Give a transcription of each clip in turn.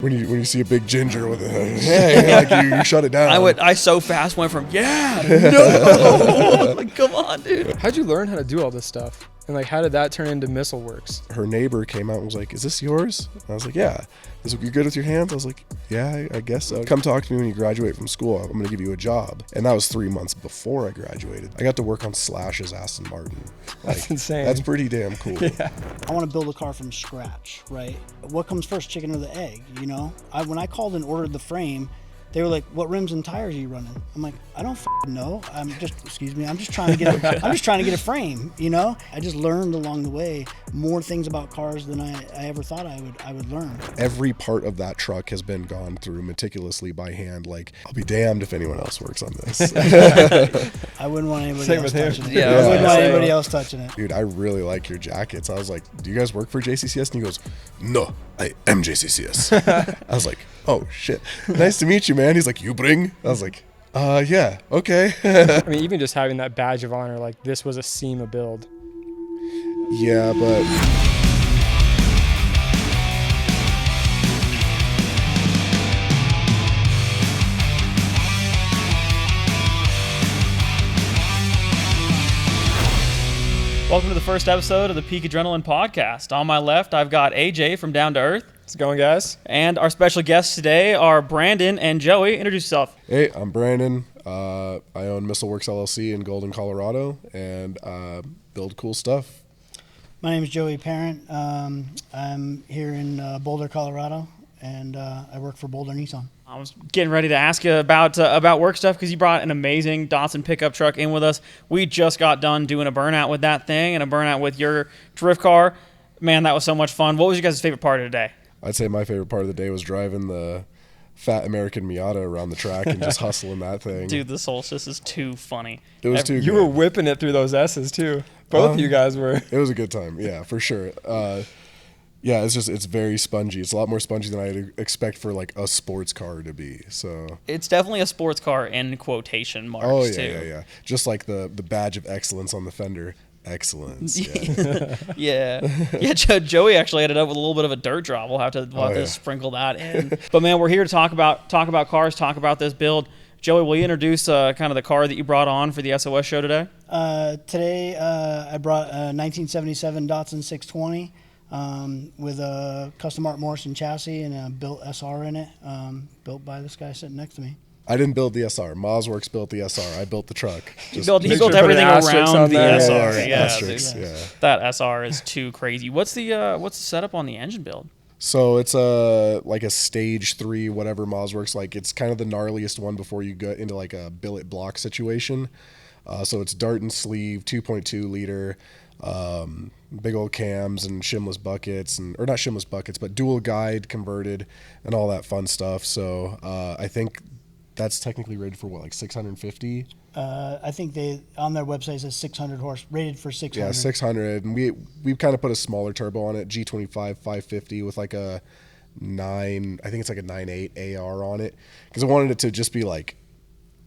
When you see a big ginger with a hey, like you shut it down. I so fast went from no, like come on, dude. How'd you learn how to do all this stuff? And like, how did that turn into Missile Works? Her neighbor came out and was like, "Is this yours?" And I was like, "Yeah." He's like, "You're good with your hands?" I was like, "Yeah, I guess so." "Come talk to me when you graduate from school. I'm going to give you a job." And that was 3 months before I graduated. I got to work on Slash's Aston Martin. That's insane. That's pretty damn cool. Yeah. I want to build a car from scratch, right? What comes first, chicken or the egg, you know? When I called and ordered the frame, they were like, "What rims and tires are you running?" I'm like, "I don't know. I'm just trying to get a frame, you know?" I just learned along the way more things about cars than I ever thought I would learn. Every part of that truck has been gone through meticulously by hand. Like, I'll be damned if anyone else works on this. I wouldn't want anybody Same else with him. touching it. Yeah, I wouldn't want anybody else touching it. Dude, I really like your jackets. I was like, "Do you guys work for JCCS?" And he goes, "No, I am JCCS." I was like, "Oh shit, nice to meet you, man." He's like, "You bring?" I was like, yeah, okay." I mean, even just having that badge of honor, like this was a SEMA build. Yeah, but Welcome to the first episode of the Peak Adrenaline Podcast. On my left, I've got AJ from Down to Earth. How's it going, guys? And our special guests today are Brandon and Joey. Introduce yourself. hey, I'm Brandon. I own Missile Works LLC in Golden, Colorado, and build cool stuff. My name is Joey Parent. I'm here in Boulder, Colorado, and I work for Boulder Nissan. I was getting ready to ask you about work stuff because you brought an amazing Datsun pickup truck in with us. We just got done doing a burnout with that thing and a burnout with your drift car. Man, that was so much fun. What was your guys' favorite part of the day? I'd say my favorite part of the day was driving the fat American Miata around the track and just hustling that thing. Dude, the Solstice is too funny. It was too You good. were whipping it through those S's too. Both of you guys were. It was a good time, yeah, for sure. Yeah, it's very spongy. It's a lot more spongy than I'd expect for like a sports car to be. So It's definitely a sports car in quotation marks, oh yeah, too. yeah. Just like the badge of excellence on the fender. Excellence. Yeah. Yeah. Joey actually ended up with a little bit of a dirt drop. We'll have to sprinkle that in. But man, we're here to talk about cars, talk about this build. Joey, will you introduce kind of the car that you brought on for the SOS show today? Today, I brought a 1977 Datsun 620 with a custom Art Morrison chassis and a built SR in it, built by this guy sitting next to me. I didn't build the SR. Missile Works built the SR. I built the truck. He built make sure to put everything an asterisk around on the there. SR. Yeah, asterisks, dude. yeah. That SR is too crazy. What's the setup on the engine build? So it's like a stage 3, whatever Missile Works. Like it's kind of the gnarliest one before you get into like a billet block situation. So it's dart and sleeve, 2.2 liter, big old cams and shimless buckets, or not shimless buckets, but dual guide converted and all that fun stuff. So I think that's technically rated for what, like 650? I think they on their website says 600 horse, rated for 600. Yeah, 600. And we've kind of put a smaller turbo on it, G25 550 with like a 9, I think it's like a 9.8 AR on it, because I wanted it to just be like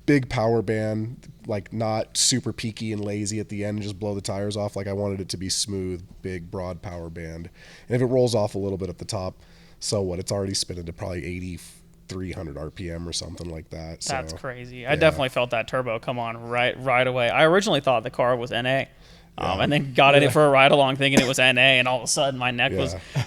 big power band, like not super peaky and lazy at the end and just blow the tires off. Like I wanted it to be smooth, big, broad power band. And if it rolls off a little bit at the top, so what? It's already spinning to probably 8,300 RPM or something like that. So, That's crazy. I definitely felt that turbo come on right away. I originally thought the car was NA. And then got in it for a ride along thinking it was NA, and all of a sudden my neck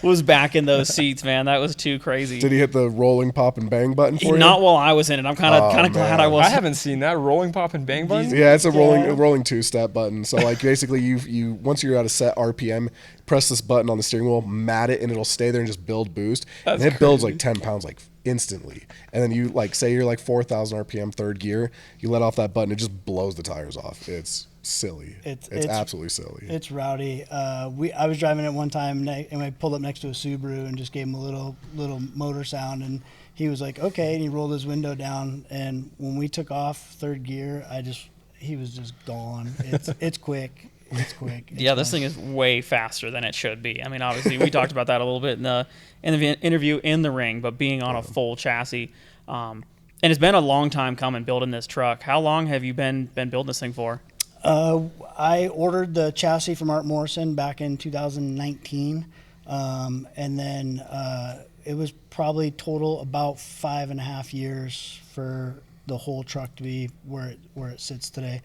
was back in those seats, man. That was too crazy. Did he hit the rolling pop and bang button for you? Not while I was in it. I'm kind of glad I was. I haven't seen that rolling pop and bang button. Yeah, it's a rolling 2-step button. So like basically you once you're at a set RPM, press this button on the steering wheel, mat it, and it'll stay there and just build boost. That's and it builds crazy. like 10 pounds like instantly. And then you like say you're like 4,000 RPM third gear, you let off that button, it just blows the tires off. It's silly. It's absolutely silly. It's rowdy. I was driving it one time and I pulled up next to a Subaru and just gave him a little motor sound, and he was like, okay, and he rolled his window down, and when we took off third gear, he was just gone. It's quick. It's quick. It's This thing is way faster than it should be. I mean, obviously we talked about that a little bit in the interview in the ring, but being on a full chassis, and it's been a long time coming building this truck. How long have you been building this thing for? I ordered the chassis from Art Morrison back in 2019, and then it was probably total about 5.5 years for the whole truck to be where it sits today.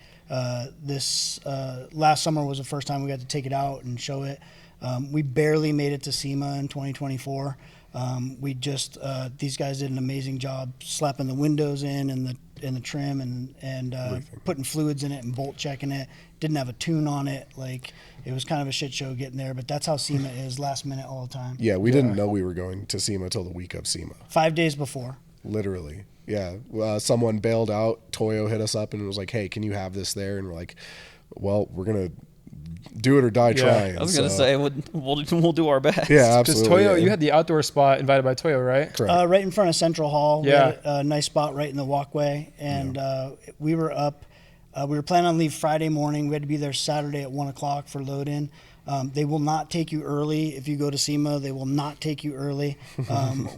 This last summer was the first time we got to take it out and show it. We barely made it to SEMA in 2024. We just these guys did an amazing job slapping the windows in and the trim and putting fluids in it and bolt checking it. Didn't have a tune on it. Like, it was kind of a shit show getting there, but that's how SEMA is, last minute all the time. Yeah, we didn't know we were going to SEMA till the week of SEMA. 5 days before. Literally. Yeah. Someone bailed out. Toyo hit us up and was like, hey, can you have this there? And we're like, well, we're going to do it or die trying. I was going to say, we'll do our best. Yeah, absolutely. Because Toyo, yeah. you had the outdoor spot invited by Toyo, right? Correct. Right in front of Central Hall. Yeah. We had a nice spot right in the walkway. And we were up. We were planning on leave Friday morning. We had to be there Saturday at 1 o'clock for load-in. They will not take you early. If you go to SEMA, they will not take you early.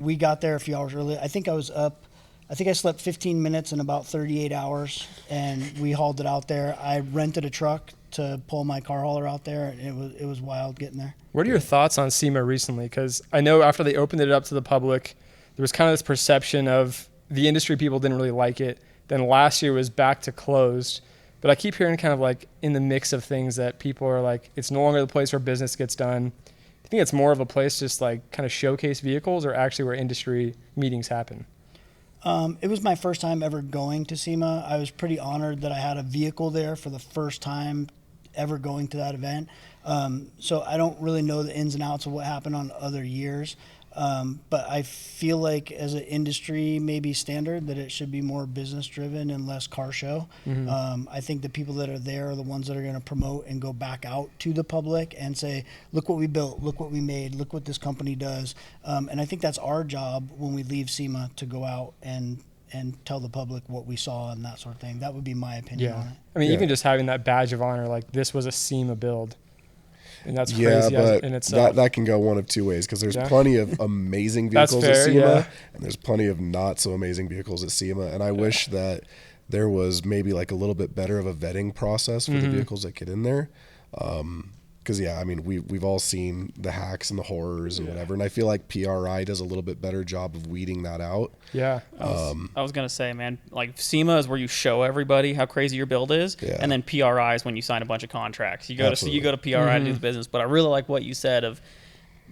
We got there a few hours early. I think I slept 15 minutes in about 38 hours, and we hauled it out there. I rented a truck to pull my car hauler out there, and it was wild getting there. What are your thoughts on SEMA recently? Because I know after they opened it up to the public, there was kind of this perception of the industry people didn't really like it. Then last year was back to closed. But I keep hearing kind of like in the mix of things that people are like, it's no longer the place where business gets done. Do you think it's more of a place just like kind of showcase vehicles, or actually where industry meetings happen? It was my first time ever going to SEMA. I was pretty honored that I had a vehicle there for the first time ever going to that event. So I don't really know the ins and outs of what happened on other years. But I feel like as an industry maybe standard that it should be more business driven and less car show. I think the people that are there are the ones that are going to promote and go back out to the public and say, look what we built, look what we made, look what this company does. And I think that's our job when we leave SEMA, to go out and tell the public what we saw and that sort of thing. That would be my opinion on it. I mean, even just having that badge of honor, like this was a SEMA build. And that's crazy but in itself. that can go one of two ways, because there's plenty of amazing vehicles at SEMA, and there's plenty of not so amazing vehicles at SEMA. And I wish that there was maybe like a little bit better of a vetting process for the vehicles that get in there. Because I mean, we've all seen the hacks and the horrors and whatever, and I feel like PRI does a little bit better job of weeding that out. I was gonna say, man, like SEMA is where you show everybody how crazy your build is, and then PRI is when you sign a bunch of contracts. You go to PRI to do the business. But I really like what you said of,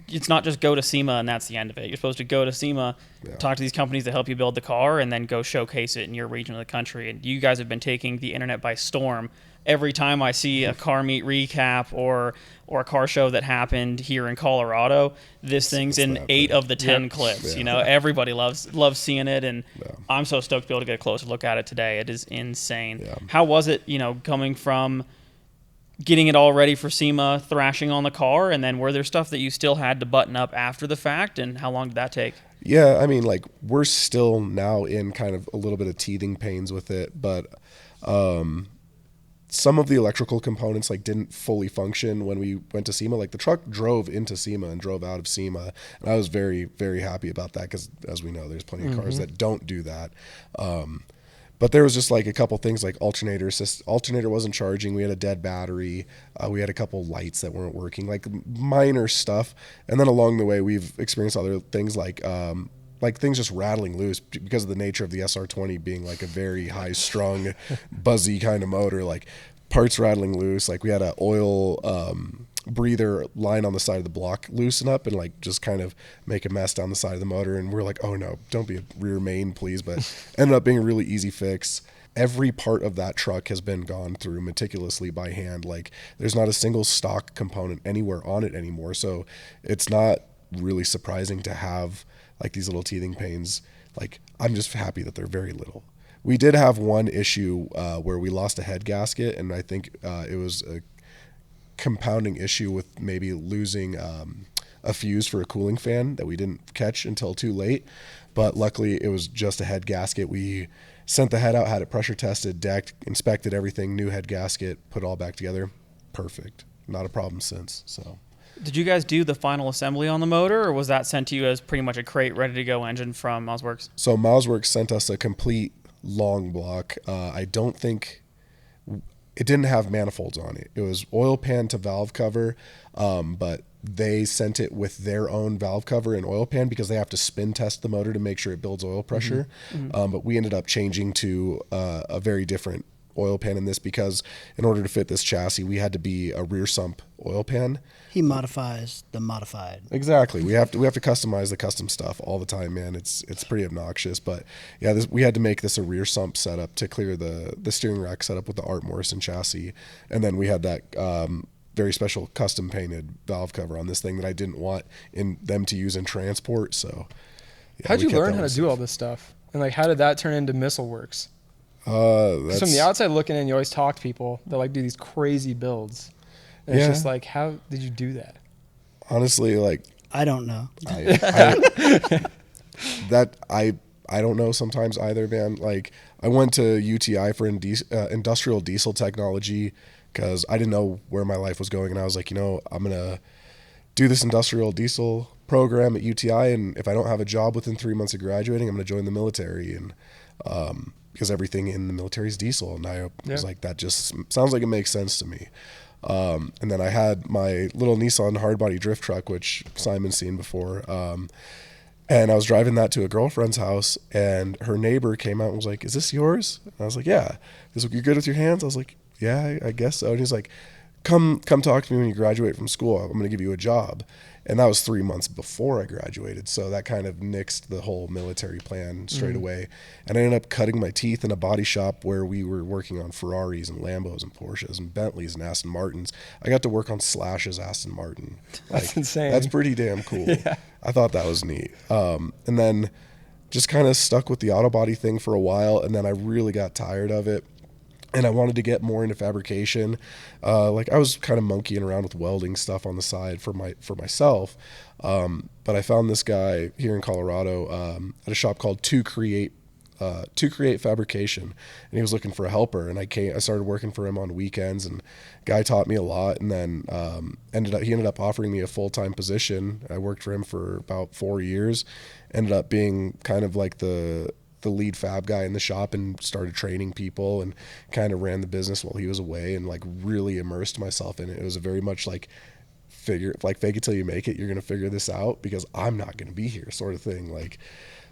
it's not just go to SEMA and that's the end of it. You're supposed to go to SEMA, talk to these companies that help you build the car, and then go showcase it in your region of the country. And you guys have been taking the internet by storm. Every time I see a car meet recap or a car show that happened here in Colorado, this thing's in 8 of the 10 clips. You know, everybody loves seeing it, and I'm so stoked to be able to get a closer look at it today. It is insane. How was it, coming from getting it all ready for SEMA, thrashing on the car, and then were there stuff that you still had to button up after the fact, and how long did that take? Yeah, I mean, like, we're still now in kind of a little bit of teething pains with it, but some of the electrical components like didn't fully function when we went to SEMA. Like, the truck drove into SEMA and drove out of SEMA, and I was very, very happy about that, because as we know, there's plenty of cars that don't do that. But there was just like a couple things, like alternator wasn't charging. We had a dead battery. We had a couple lights that weren't working, like minor stuff. And then along the way, we've experienced other things like things just rattling loose because of the nature of the SR20 being like a very high strung, buzzy kind of motor, like parts rattling loose. Like, we had an oil breather line on the side of the block loosen up and like just kind of make a mess down the side of the motor. And we're like, oh no, don't be a rear main, please. But ended up being a really easy fix. Every part of that truck has been gone through meticulously by hand. Like, there's not a single stock component anywhere on it anymore. So it's not really surprising to have like these little teething pains. Like, I'm just happy that they're very little. We did have one issue where we lost a head gasket, and I think it was a compounding issue with maybe losing a fuse for a cooling fan that we didn't catch until too late. But luckily, it was just a head gasket. We sent the head out, had it pressure tested, decked, inspected everything, new head gasket, put it all back together. Perfect. Not a problem since. So. Did you guys do the final assembly on the motor, or was that sent to you as pretty much a crate, ready to go engine from Missile Works? So Missile Works sent us a complete long block. I don't think it didn't have manifolds on it. It was oil pan to valve cover, but they sent it with their own valve cover and oil pan because they have to spin test the motor to make sure it builds oil pressure. But we ended up changing to a very different oil pan in this because in order to fit this chassis, we had to be a rear sump oil pan. He modifies the modified. Exactly. We have to customize the custom stuff all the time, man. It's pretty obnoxious, but yeah, we had to make this a rear sump setup to clear the steering rack setup with the Art Morrison chassis, and then we had that very special custom painted valve cover on this thing that I didn't want them to use in transport. So, yeah, how'd you learn how to do all this stuff, and like how did that turn into Missile Works? Because from the outside looking in, you always talk to people that like do these crazy builds. And it's just like, how did you do that? Honestly, like I don't know. I don't know sometimes either, man. Like I went to UTI for industrial diesel technology because I didn't know where my life was going, and I was like, I'm gonna do this industrial diesel program at UTI, and if I don't have a job within 3 months of graduating, I'm gonna join the military, and because everything in the military is diesel, and I was like, that just sounds like it makes sense to me. And then I had my little Nissan hardbody drift truck, which Simon's seen before. And I was driving that to a girlfriend's house, and her neighbor came out and was like, "Is this yours?" And I was like, "Yeah." He's like, "You're good with your hands?" I was like, "Yeah, I guess so." And he's like, come talk to me when you graduate from school. I'm going to give you a job. And that was 3 months before I graduated. So that kind of nixed the whole military plan straight away. And I ended up cutting my teeth in a body shop where we were working on Ferraris and Lambos and Porsches and Bentleys and Aston Martins. I got to work on Slash's Aston Martin. That's insane. That's pretty damn cool. Yeah. I thought that was neat. And then just kind of stuck with the auto body thing for a while. And then I really got tired of it. And I wanted to get more into fabrication. Like I was kind of monkeying around with welding stuff on the side for myself. But I found this guy here in Colorado at a shop called To Create Fabrication, and he was looking for a helper. And I started working for him on weekends, and guy taught me a lot. And then he ended up offering me a full-time position. I worked for him for about 4 years. Ended up being kind of like the lead fab guy in the shop, and started training people and kind of ran the business while he was away, and like really immersed myself in it. It was a very much like fake it till you make it. You're going to figure this out because I'm not going to be here sort of thing. Like,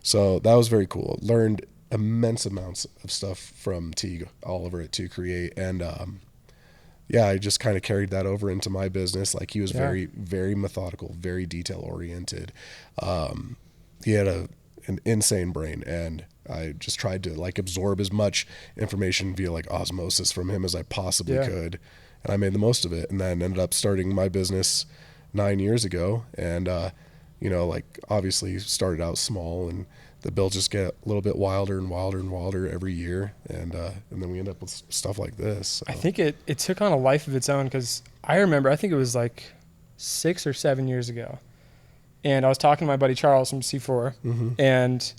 so that was very cool. Learned immense amounts of stuff from Teague Oliver at To Create. And, I just kind of carried that over into my business. Like he was very, very methodical, very detail oriented. He had an insane brain, and I just tried to like absorb as much information via like osmosis from him as I possibly could. And I made the most of it, and then ended up starting my business 9 years ago. And, like obviously started out small, and the bills just get a little bit wilder and wilder and wilder every year. And then we end up with stuff like this. So. I think it took on a life of its own, because I remember, I think it was like 6 or 7 years ago. And I was talking to my buddy Charles from C4, and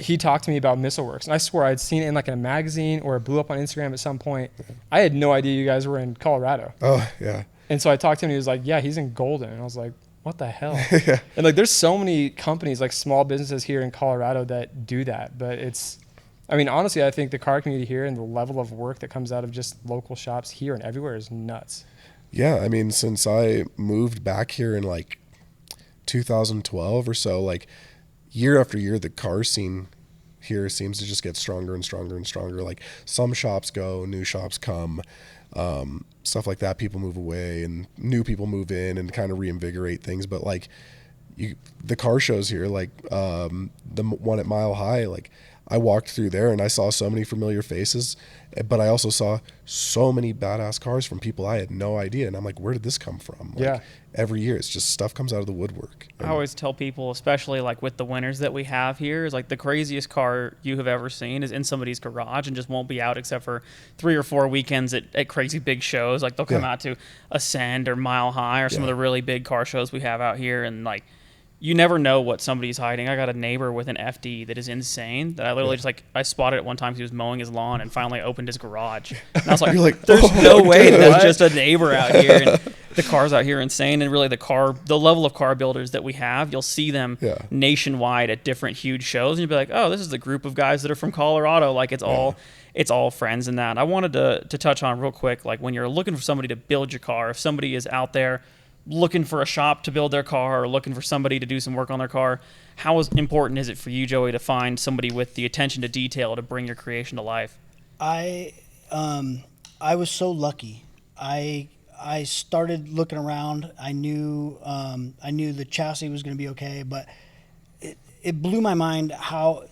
he talked to me about Missile Works. And I swore I'd seen it in like in a magazine, or it blew up on Instagram at some point. I had no idea you guys were in Colorado. Oh, yeah. And so I talked to him, and he was like, yeah, he's in Golden. And I was like, what the hell? And like, there's so many companies, like small businesses here in Colorado that do that. But honestly, I think the car community here and the level of work that comes out of just local shops here and everywhere is nuts. Yeah. Since I moved back here in like 2012 or so, like year after year, the car scene here seems to just get stronger and stronger and stronger. Like some shops go, new shops come, stuff like that. People move away and new people move in and kind of reinvigorate things. But like the car shows here, like the one at Mile High, like I walked through there and I saw so many familiar faces, but I also saw so many badass cars from people I had no idea. And I'm like, where did this come from? Like, every year it's just stuff comes out of the woodwork. I always tell people, especially like with the winters that we have here, is like the craziest car you have ever seen is in somebody's garage and just won't be out except for 3 or 4 weekends at crazy big shows. Like they'll come out to Ascend or Mile High or some of the really big car shows we have out here, and like you never know what somebody's hiding. I got a neighbor with an FD that is insane that I literally just like, I spotted it one time. He was mowing his lawn and finally opened his garage. And I was like, there's no way that's just a neighbor out here. the cars out here are insane, and really the level of car builders that we have, you'll see them nationwide at different huge shows, and you'll be like, oh, this is the group of guys that are from Colorado. Like it's all friends in that. I wanted to touch on real quick, like when you're looking for somebody to build your car, if somebody is out there looking for a shop to build their car or looking for somebody to do some work on their car, how important is it for you, Joey, to find somebody with the attention to detail to bring your creation to life? I was so lucky. I started looking around. I knew the chassis was going to be okay, but it blew my mind how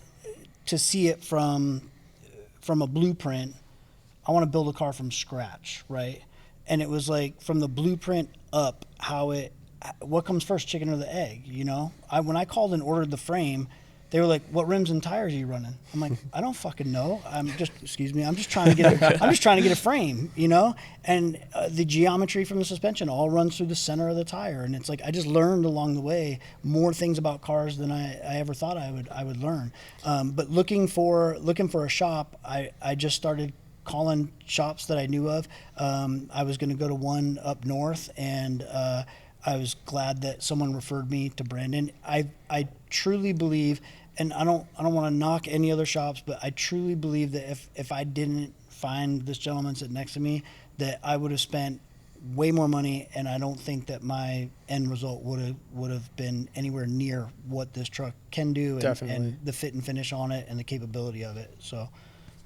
to see it from a blueprint. I want to build a car from scratch, right? And it was like from the blueprint up, what comes first, chicken or the egg? You know, when I called and ordered the frame, they were like, "What rims and tires are you running?" I'm like, "I don't fucking know. I'm just trying to get a frame, you know." And the geometry from the suspension all runs through the center of the tire, and it's like I just learned along the way more things about cars than I ever thought I would learn. But looking for a shop, I just started calling shops that I knew of. I was going to go to one up north, and I was glad that someone referred me to Brandon. I truly believe, and I don't want to knock any other shops, but I truly believe that if I didn't find this gentleman sitting next to me, that I would have spent way more money, and I don't think that my end result would have been anywhere near what this truck can do, and the fit and finish on it and the capability of it. So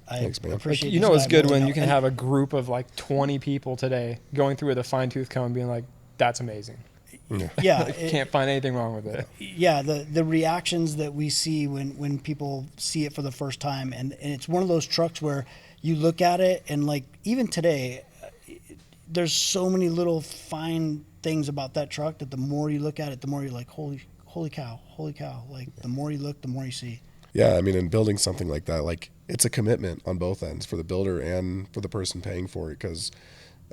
Thanks, man. appreciate you know it's good when really you can have a group of like 20 people today going through with a fine-tooth comb being like, that's amazing. Yeah, Can't find anything wrong with it. Yeah, the reactions that we see when people see it for the first time, and it's one of those trucks where you look at it and like even today, there's so many little fine things about that truck that the more you look at it, the more you're like, holy cow. Like the more you look, the more you see. Yeah, I mean, in building something like that, like it's a commitment on both ends for the builder and for the person paying for it. Because,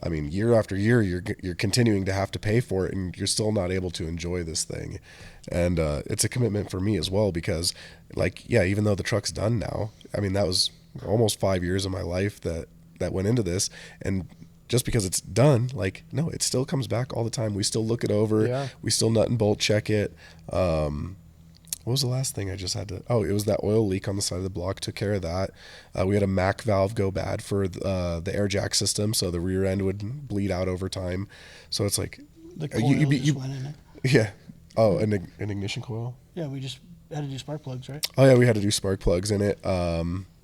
I mean, year after year, you're continuing to have to pay for it, and you're still not able to enjoy this thing. And it's a commitment for me as well because, like, yeah, even though the truck's done now, I mean, that was almost 5 years of my life that went into this, and just because it's done, like, no, it still comes back all the time. We still look it over. Yeah. We still nut and bolt check it. What was the last thing I just had to? Oh, it was that oil leak on the side of the block. Took care of that. We had a MAC valve go bad for the air jack system, so the rear end would bleed out over time. So it's like the coil just went in it. Yeah. Oh, an ignition coil. Yeah, we just had to do spark plugs, right? Oh yeah, we had to do spark plugs in it.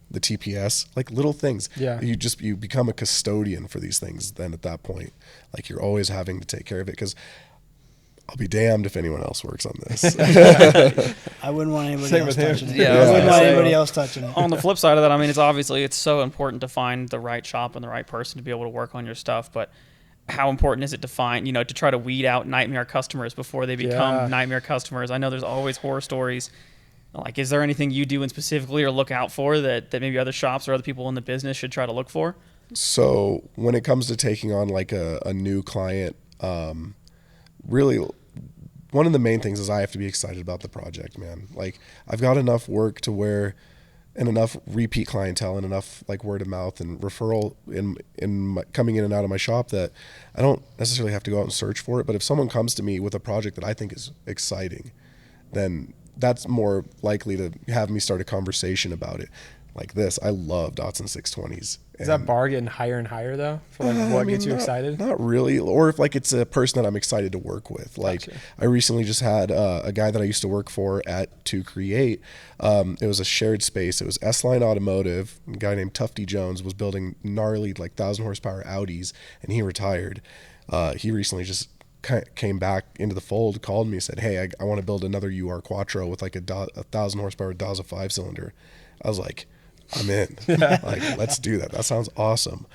The TPS, like little things. Yeah. You become a custodian for these things. Then at that point, like you're always having to take care of it because I'll be damned if anyone else works on this. I wouldn't want anybody else touching it. Yeah, I wouldn't want anybody else touching it. On the flip side of that, I mean, it's so important to find the right shop and the right person to be able to work on your stuff. But how important is it to find, to try to weed out nightmare customers before they become nightmare customers? I know there's always horror stories. Like, is there anything you do in specifically or look out for that maybe other shops or other people in the business should try to look for? So when it comes to taking on like a new client, really one of the main things is I have to be excited about the project, man. Like I've got enough work to where, and enough repeat clientele and enough like word of mouth and referral coming in and out of my shop that I don't necessarily have to go out and search for it. But if someone comes to me with a project that I think is exciting, then that's more likely to have me start a conversation about it. Like this, I love Datsun 620s. Is that bar getting higher and higher though? For like what gets you excited? Not really. Or if like it's a person that I'm excited to work with. Like gotcha. I recently just had a guy that I used to work for at To Create. It was a shared space. It was S-Line Automotive. A guy named Tufty Jones was building gnarly like 1,000 horsepower Audis, and he retired. He recently just came back into the fold, called me, said, "Hey, I want to build another UR Quattro with like a 1,000 horsepower Daza 5-cylinder." I was like, I'm in. Like, let's do that. That sounds awesome.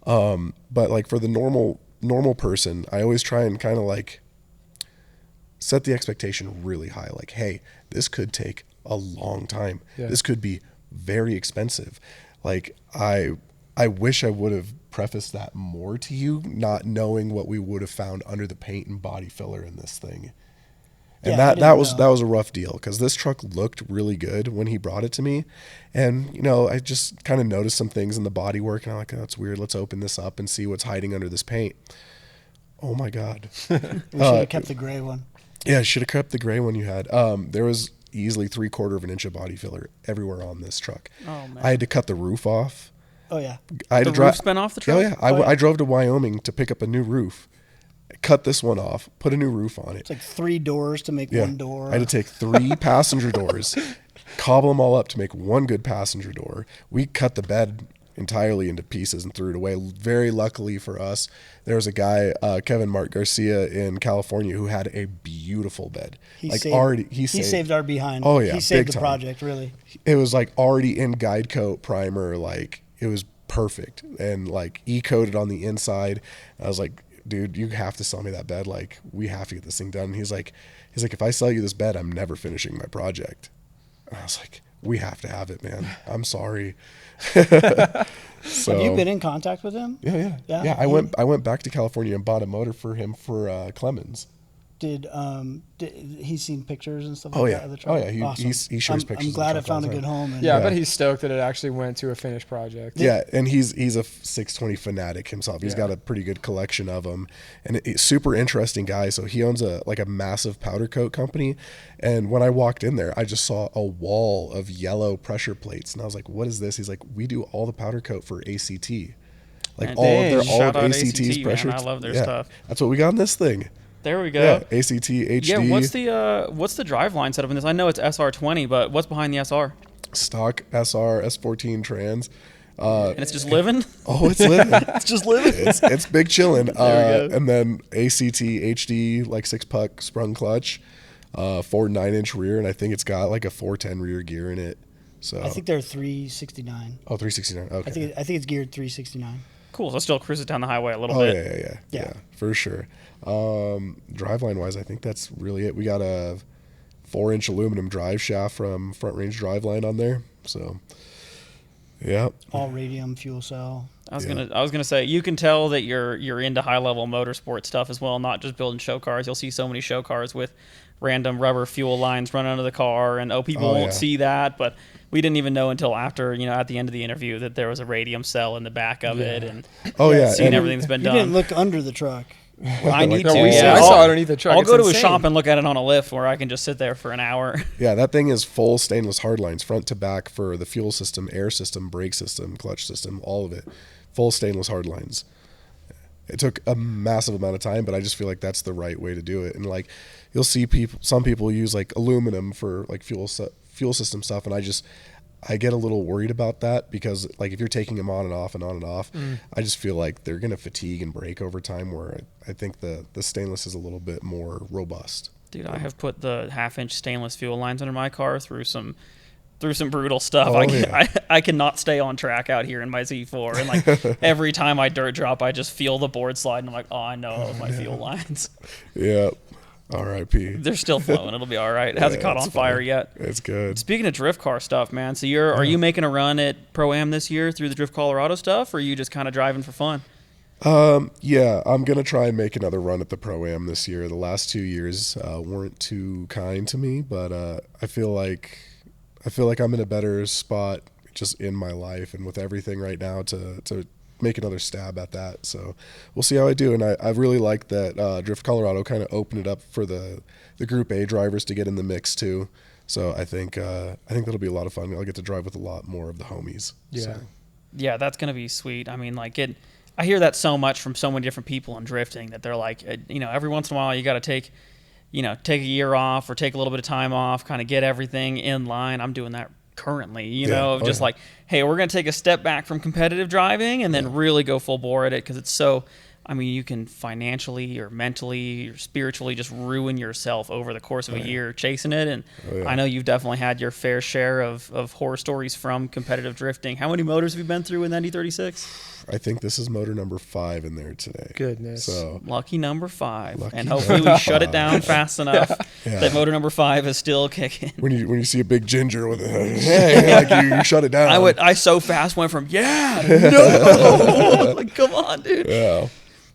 But like for the normal person, I always try and kind of like set the expectation really high. Like, hey, this could take a long time. Yeah. This could be very expensive. Like I wish I would have prefaced that more to you, not knowing what we would have found under the paint and body filler in this thing. And that was a rough deal because this truck looked really good when he brought it to me. And, I just kind of noticed some things in the bodywork and I'm like, oh, that's weird. Let's open this up and see what's hiding under this paint. Oh my God. We should have kept the gray one. Yeah, I should have kept the gray one you had. There was easily 3/4 of an inch of body filler everywhere on this truck. Oh man. I had to cut the roof off. Oh yeah. I had The to drive. roof's been off the truck? Oh yeah. Oh, yeah. I drove to Wyoming to pick up a new roof. Cut this one off. Put a new roof on it. It's like 3 doors to make Yeah. one door. I had to take 3 passenger doors, cobble them all up to make one good passenger door. We cut the bed entirely into pieces and threw it away. Very luckily for us, there was a guy, Kevin Mark Garcia in California, who had a beautiful bed. He He saved our behind. Oh, yeah, He saved big the time. project, really. It was like already in guide coat primer, like it was perfect, and like e-coated on the inside. I was like, dude, you have to sell me that bed. Like, we have to get this thing done. And he's like, if I sell you this bed, I'm never finishing my project. And I was like, we have to have it, man. I'm sorry. So, Have you been in contact with him? yeah. I went back to California and bought a motor for him for Clemens. Did he seen pictures and stuff Oh, like yeah. that of the truck? Oh, yeah. Awesome. He shares pictures I'm of glad the I truck all found a the good time. home. And Yeah, I bet he's stoked that it actually went to a finished project. Yeah, and he's a 620 fanatic himself. He's Yeah. got a pretty good collection of them, and super interesting guy. So he owns a massive powder coat company, and when I walked in there, I just saw a wall of yellow pressure plates, and I was like, "What is this?" He's like, "We do all the powder coat for ACT, like Man, all of their shout out ACT's ACT, pressure." man. I love their yeah, stuff. That's what we got in this thing. There we go. Yeah, ACT HD. Yeah, what's the driveline setup in this? I know it's SR20, but what's behind the SR? Stock SR S14 trans. And it's just living? Oh, it's living. It's just living? It's big chillin'. There we go. And then ACT HD, like 6-puck sprung clutch, 4 9-inch rear, and I think it's got like a 410 rear gear in it. So I think they're 369. 369. Okay. I think it's geared 369. Cool. So still cruises down the highway a little Oh bit. yeah, for sure. Driveline wise, I think that's really it. We got a 4-inch aluminum drive shaft from Front Range Driveline on there. So yeah. All radium fuel cell. I was gonna say, you can tell that you're into high level motorsport stuff as well, not just building show cars. You'll see so many show cars with random rubber fuel lines running under the car, and people won't see that, but we didn't even know until after, at the end of the interview, that there was a radium cell in the back of it, and seeing and everything that's been You done. didn't look under the truck. I need No, to. I Yeah, saw underneath the truck. I'll It's go to a insane. shop and look at it on a lift where I can just sit there for an hour. Yeah, that thing is full stainless hard lines, front to back, for the fuel system, air system, brake system, clutch system, all of it. Full stainless hard lines. It took a massive amount of time, but I just feel like that's the right way to do it. And like, you'll see some people use like aluminum for like fuel system stuff, and I get a little worried about that, because like if you're taking them on and off and on and off, I just feel like they're going to fatigue and break over time, where I think the stainless is a little bit more robust. Dude, I have put the 1/2-inch stainless fuel lines under my car through some brutal stuff. Oh, yeah. I cannot stay on track out here in my Z4, and like every time I dirt drop, I just feel the board slide, and I'm like, oh, I know my fuel lines. Yeah. R.I.P. They're still flowing. It'll be all right. It hasn't caught it's on fire fine. yet. It's good. Speaking of drift car stuff, man, so are you making a run at Pro-Am this year through the Drift Colorado stuff, or are you just kind of driving for fun? Yeah, I'm gonna try and make another run at the Pro-Am this year. The last 2 years weren't too kind to me, but I feel like I'm in a better spot just in my life and with everything right now to make another stab at that. So we'll see how I do. And I really like that Drift Colorado kind of opened it up for the Group A drivers to get in the mix too. So I think that'll be a lot of fun. I'll get to drive with a lot more of the homies. Yeah. So. Yeah, that's gonna be sweet. I mean, like I hear that so much from so many different people in drifting, that they're like, every once in a while you got to take a year off or take a little bit of time off, kind of get everything in line. I'm doing that currently, like, hey, we're going to take a step back from competitive driving and then really go full bore at it, because it's so, you can financially or mentally or spiritually just ruin yourself over the course of a year chasing it. And I know you've definitely had your fair share of horror stories from competitive drifting. How many motors have you been through in that E36? I think this is motor number 5 in there today. Goodness. So Lucky number 5. Lucky and hopefully we shut it down fast enough that motor number 5 is still kicking. when you see a big ginger with it, like you shut it down. I so fast went from no, like, come on, dude. Yeah.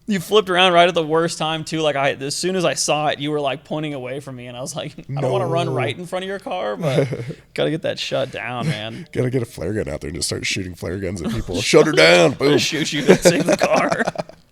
You flipped around right at the worst time too. Like as soon as I saw it, you were like pointing away from me, and I was like, I don't want to run right in front of your car, but gotta get that shut down, man. Gotta get a flare gun out there and just start shooting flare guns at people. Shut her down, boom. Shoot you and save the car.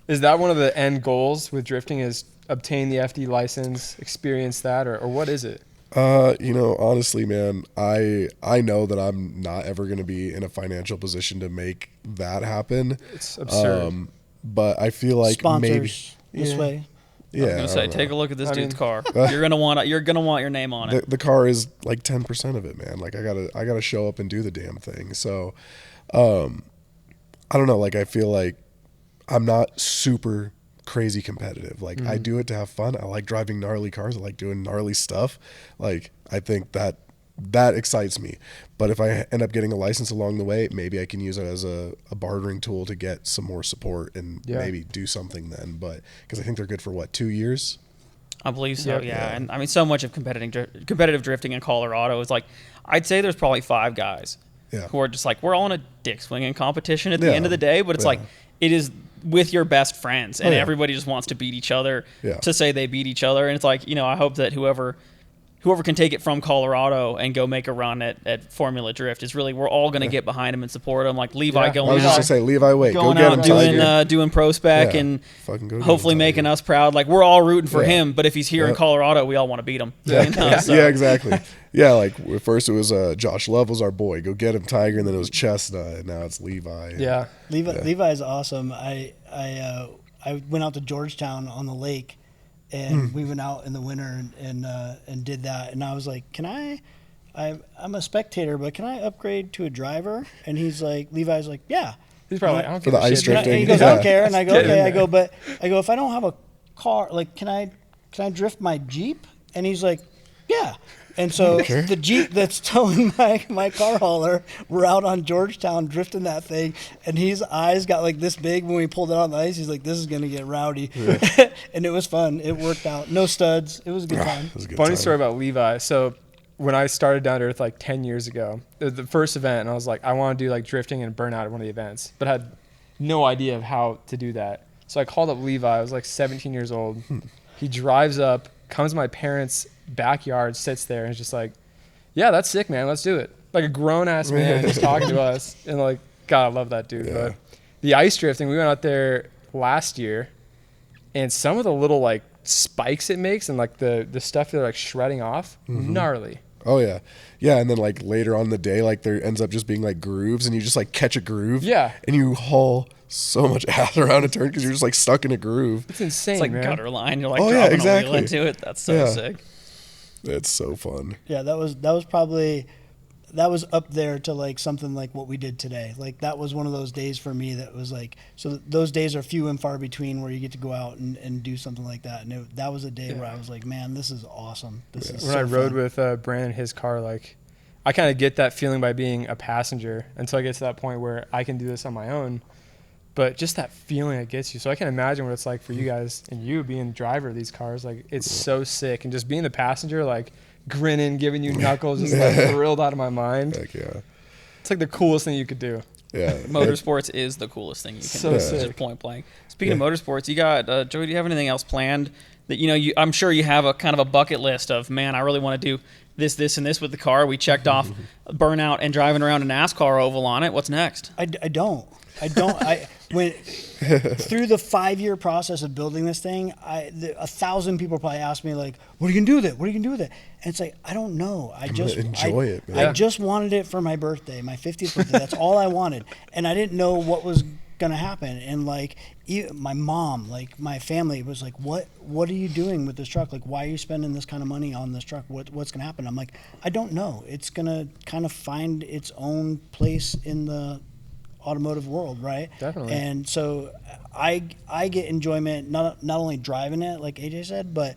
Is that one of the end goals with drifting, is obtain the FD license, experience that, or what is it? Honestly, man, I know that I'm not ever going to be in a financial position to make that happen. It's absurd. But I feel like Sponsors maybe this way. Yeah, I was gonna say, take a look at this I dude's mean- car. You're gonna want your name on it. the car is like 10% of it, man. Like I gotta show up and do the damn thing. So, I don't know. Like I feel like I'm not super crazy competitive. Like I do it to have fun. I like driving gnarly cars. I like doing gnarly stuff. Like I think that excites me. But if I end up getting a license along the way, maybe I can use it as a bartering tool to get some more support and maybe do something then. But because I think they're good for 2 years. I believe so. Yep. Yeah. And I mean, so much of competitive drifting in Colorado is like, I'd say there's probably 5 guys who are just like, we're all in a dick swinging competition at the end of the day, but it's like, it is with your best friends, and everybody just wants to beat each other to say they beat each other. And it's like, I hope that whoever can take it from Colorado and go make a run at Formula Drift is really, we're all going to get behind him and support him. Like Levi Yeah. going I was out, just gonna say, Levi, wait, go going get out him, doing Tiger. doing PRO-SPEC Yeah. and Fucking go get hopefully him, making Tiger. us proud. Like we're all rooting for Yeah. him, but if he's here in Yep. Colorado, we all want to beat him. Yeah, So- yeah, exactly. Yeah, like at first it was Josh Love was our boy. Go get him, Tiger, and then it was Chestnut, and now it's Levi. And Yeah. Levi's awesome. I went out to Georgetown on the lake, and we went out in the winter and did that. And I was like, I'm a spectator, but can I upgrade to a driver? And Levi's like, yeah. He's probably like, I don't For give the a ice shit. drifting. And he goes, I Yeah. don't care. And I go, Get in okay. there. If I don't have a car, like, can I drift my Jeep? And he's like, yeah. And so the Jeep that's towing my car hauler, we're out on Georgetown drifting that thing, and his eyes got like this big when we pulled it on the ice. He's like, this is going to get rowdy. And it was fun. It worked out. No studs. It was a good time. It was a good Funny time. story about Levi. So when I started Down to Earth like 10 years ago, it was the first event, and I was like, I want to do like drifting and burnout at one of the events, but had no idea of how to do that. So I called up Levi. I was like 17 years old. He drives up, comes to my parents' backyard, sits there, and is just like, yeah, that's sick, man. Let's do it. Like a grown ass man just talking to us. And like, God, I love that dude. Yeah. But the ice drifting, we went out there last year, and some of the little like spikes it makes and like the stuff they're like shredding off, gnarly. Oh yeah, yeah, and then like later on in the day, like there ends up just being like grooves, and you just like catch a groove, Yeah. and you haul so much ass around a turn because you're just like stuck in a groove. It's insane, It's like man. gutter line. You're like Oh, yeah, dropping a exactly. wheel into it. That's so Yeah. sick. It's so fun. Yeah, that was up there to like something like what we did today. Like that was one of those days for me that was like, so those days are few and far between where you get to go out and do something like that. And that was a day where I was like, man, this is awesome. This is When so I rode fun. with Brandon, his car, like I kind of get that feeling by being a passenger until I get to that point where I can do this on my own. But just that feeling it gets you. So I can imagine what it's like for you guys and you being the driver of these cars. Like it's so sick. And just being the passenger, like grinning, giving you knuckles, just like thrilled out of my mind. Heck yeah, It's like the coolest thing you could do. yeah. Motorsports is the coolest thing you can So do. sick. Just point blank. Speaking of motorsports, you got Joey. Do you have anything else planned that I'm sure you have a kind of a bucket list of, man, I really want to do this, and this with the car. We checked off burnout and driving around a NASCAR oval on it. What's next? I don't. I went through the 5-year process of building this thing. 1,000 people probably asked me like, "What are you gonna do with it? What are you gonna do with it?" And it's like, I don't know. I just enjoy it, man. I just wanted it for my birthday, my 50th birthday. That's all I wanted, and I didn't know what was gonna happen. And like my mom, like my family was like, "What are you doing with this truck? Like, why are you spending this kind of money on this truck? What's gonna happen?" I'm like, I don't know. It's gonna kind of find its own place in the automotive world, right? Definitely. And so I get enjoyment not only driving it like AJ said, but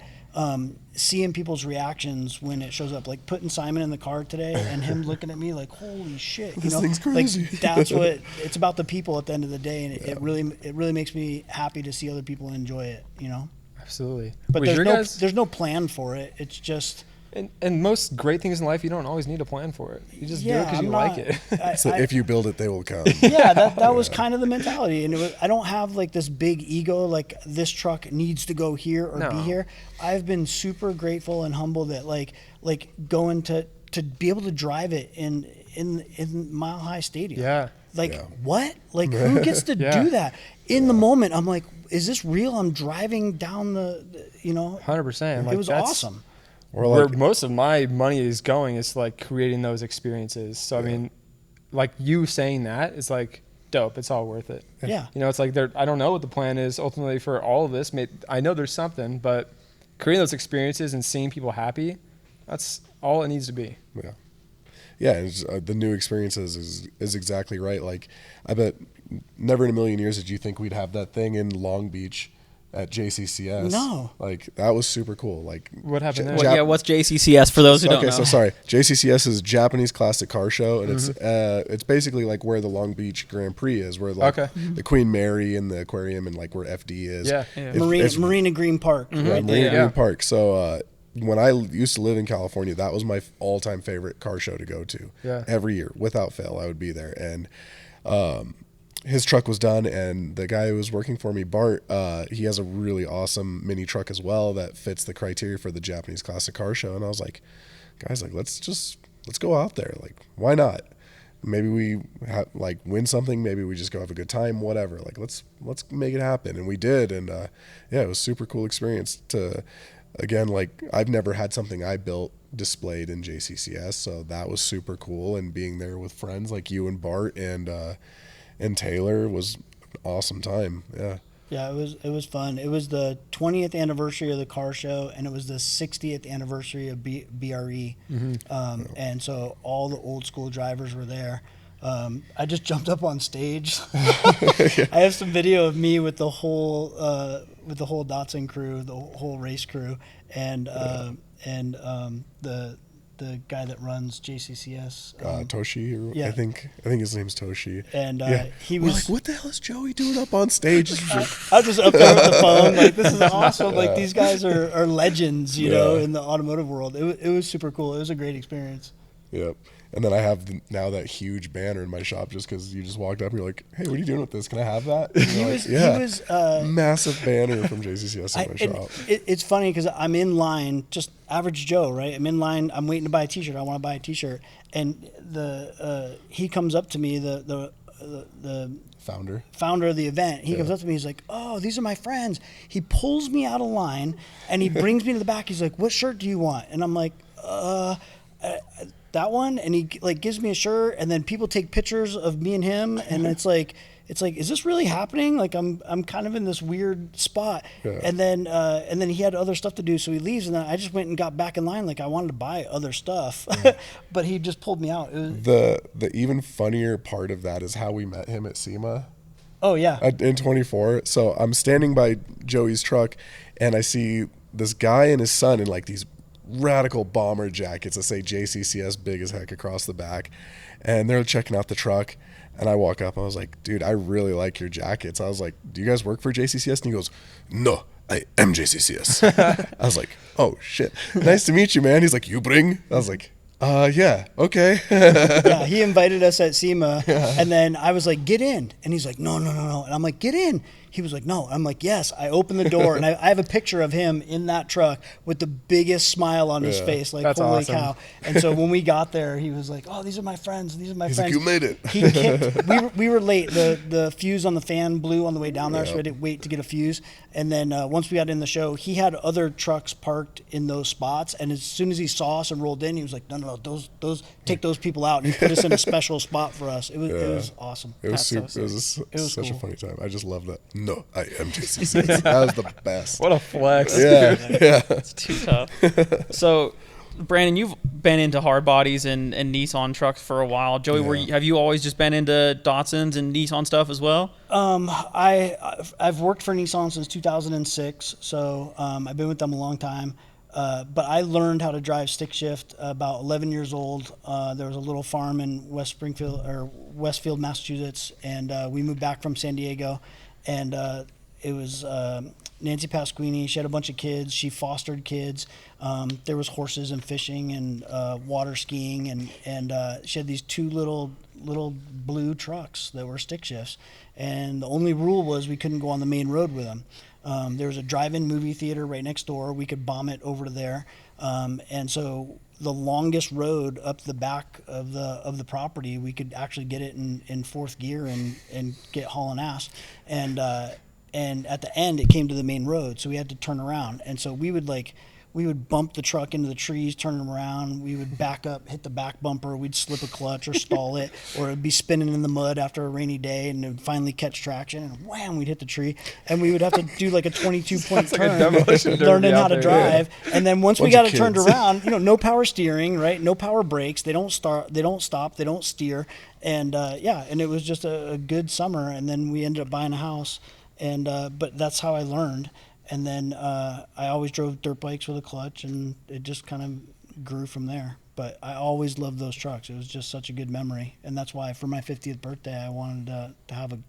seeing people's reactions when it shows up. Like putting Simon in the car today and him looking at me like, holy shit, This thing's crazy. Like that's what it's about, the people at the end of the day, and it really makes me happy to see other people enjoy it, Absolutely. But Was your guys- there's no plan for it. It's just and most great things in life, you don't always need a plan for it. You just do it because I'm you not- like it. So if you build it, they will come. Yeah, that was kind of the mentality, and I don't have like this big ego like this truck needs to go here or be No. here. I've been super grateful and humble that like going to be able to drive it in Mile High Stadium. Yeah. Like, Yeah. what? Like, who gets to Yeah. do that? In the moment, I'm like, is this real? I'm driving down the 100%. Like, it was that's awesome. Or where like, most of my money is going is like creating those experiences. So I mean, like you saying that is like dope. It's all worth it. Yeah. You know, it's like I don't know what the plan is ultimately for all of this. I know there's something, but creating those experiences and seeing people happy, that's all it needs to be. yeah. Yeah, it's, the new experiences is exactly right. Like, I bet never in a million years did you think we'd have that thing in Long Beach at JCCS. No. Like, that was super cool. Like, What happened there? Yeah, what's JCCS for those who don't know? so sorry. JCCS is Japanese Classic Car Show, and Mm-hmm. it's basically like where the Long Beach Grand Prix is, where like Okay. the Queen Mary and the aquarium and like where FD is. Yeah. Yeah. Marina Green Park. Yeah, Right Marina there. Green Park. So when I used to live in California, that was my all-time favorite car show to go to. Yeah. Every year, without fail, I would be there. And his truck was done, and the guy who was working for me, Bart, he has a really awesome mini truck as well that fits the criteria for the Japanese Classic Car Show. And I was like, guys, like let's go out there. Like, why not? Maybe we like win something. Maybe we just go have a good time. Whatever. Like, let's make it happen. And we did. And yeah, it was a super cool experience to. Again, like I've never had something I built displayed in JCCS, so that was super cool. And being there with friends like you and Bart and Taylor was an awesome time. Yeah. Yeah, it was fun. It was the 20th anniversary of the car show, and it was the 60th anniversary of BRE. And so all the old school drivers were there. I just jumped up on stage. I have some video of me with the whole Datsun crew, the whole race crew, and the guy that runs JCCS. Toshi, yeah. I think his name's Toshi. And he We're was like, what the hell is Joey doing up on stage? I was just up there with the phone, like, this is awesome. Like, these guys are legends, you know, in the automotive world. It was super cool. It was a great experience. Yep. And then I have now that huge banner in my shop just because you just walked up and you're like, hey, what are you doing with this? Can I have that? And He you're was, like, he was massive banner from JCCS in my shop. It's funny because I'm in line, just average Joe, right? I'm in line. I'm waiting to buy a T-shirt. I want to buy a T-shirt, and he comes up to me, the founder of the event. He comes up to me. He's like, "Oh, these are my friends." He pulls me out of line and he brings me to the back. He's like, "What shirt do you want?" And I'm like, that one. And he like gives me a shirt, and then people take pictures of me and him, and it's like, is this really happening? Like, I'm kind of in this weird spot. And then he had other stuff to do, so he leaves, and then I just went and got back in line. Like, I wanted to buy other stuff, but he just pulled me out. The even funnier part of that is how we met him at SEMA. Oh yeah. In 24. So I'm standing by Joey's truck, and I see this guy and his son in like these radical bomber jackets that say JCCS big as heck across the back, and they're checking out the truck. And I walk up and I was like, dude, I really like your jackets. I was like, do you guys work for JCCS? And he goes, no, I am JCCS. I was like, oh shit, nice to meet you, man. He's like, you bring? I was like, yeah, okay. Yeah, he invited us at SEMA, and then I was like, get in. And he's like, no. And I'm like, get in. He was like, no. I'm like, yes. I opened the door, and I have a picture of him in that truck with the biggest smile on his face. Like, that's holy awesome. cow. And so when we got there, he was like, oh, these are my friends. These are my He's friends. like, you made it. He kicked. We were late. The fuse on the fan blew on the way down there, so we had to wait to get a fuse. And then once we got in the show, he had other trucks parked in those spots. And as soon as he saw us and rolled in, he was like, no, those take those people out. And he put us in a special spot for us. It was awesome. It was That's super. so It was such cool. a funny time. I just love that. No, I am JCCS. That was the best. What a flex. Yeah. It's too tough. So, Brandon, you've been into hard bodies and Nissan trucks for a while. Joey, have you always just been into Datsuns and Nissan stuff as well? I've worked for Nissan since 2006, so I've been with them a long time. But I learned how to drive stick shift about 11 years old. There was a little farm in Westfield, Massachusetts, and we moved back from San Diego, and it was Nancy Pasquini. She had a bunch of kids. She fostered kids. There was horses and fishing and water skiing, and she had these two little blue trucks that were stick shifts, and the only rule was we couldn't go on the main road with them. There was a drive-in movie theater right next door. We could bomb it over to there. And so the longest road up the back of the property. We could actually get it in fourth gear and get hauling ass. And at the end, it came to the main road, so we had to turn around. And so we would bump the truck into the trees, turn them around. We would back up, hit the back bumper. We'd slip a clutch or stall it, or it'd be spinning in the mud after a rainy day, and it would finally catch traction, and wham, we'd hit the tree. And we would have to do like a 22-point turn, learning how to drive. Yeah. And then once we got it turned around, no power steering, right? No power brakes. They don't start. They don't stop. They don't steer. And and it was just a good summer. And then we ended up buying a house. And but that's how I learned. And then I always drove dirt bikes with a clutch, and it just kind of grew from there. But I always loved those trucks. It was just such a good memory. And that's why for my 50th birthday, I wanted to have a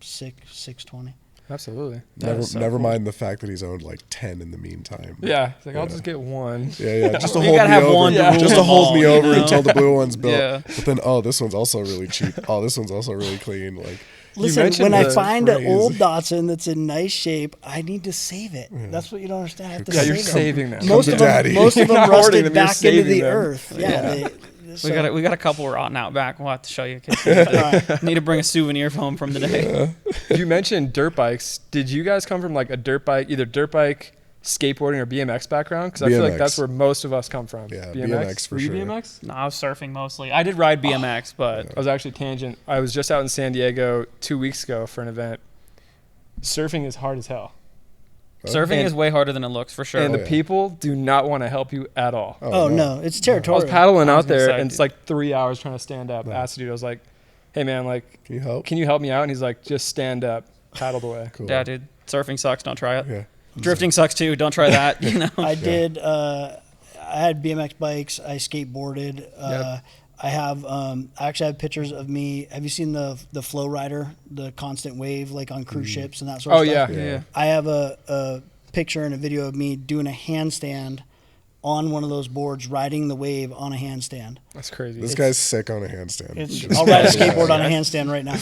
620. Absolutely. Never mind the fact that he's owned like 10 in the meantime. Yeah. It's like, I'll just get one. Yeah. Just to hold me over. Just to hold me over until the blue one's built. Yeah. But then, this one's also really cheap. This one's also really clean. Like, listen, when I find an old Datsun that's in nice shape, I need to save it. Yeah. That's what you don't understand. I have to save you're saving them. Most of them rusted back into the earth. Yeah. We got a couple rotting out back. We'll have to show you. Need to bring a souvenir home from the day. You mentioned dirt bikes. Did you guys come from like a dirt bike, either dirt bike, skateboarding, or BMX background? Because I feel like that's where most of us come from. Yeah, BMX for sure. Were you BMX? No, I was surfing mostly. I did ride BMX, but I was actually tangent. I was just out in San Diego 2 weeks ago for an event. Surfing is hard as hell. Surfing is way harder than it looks, for sure. And the people do not want to help you at all. Oh no, it's territorial. I was paddling out there, and it's like 3 hours trying to stand up. Asked the dude, I was like, "Hey man, like, can you help me out?" And he's like, "Just stand up." Paddled away. Cool. Yeah, dude. Surfing sucks. Don't try it. Yeah. Drifting sucks too. Don't try that. I did. I had BMX bikes. I skateboarded. I have. I actually have pictures of me. Have you seen the Flow Rider, the constant wave, like on cruise ships and that sort of stuff? Yeah. I have a picture and a video of me doing a handstand on one of those boards, riding the wave on a handstand. That's crazy. This guy's sick on a handstand. I'll ride a skateboard on a handstand right now.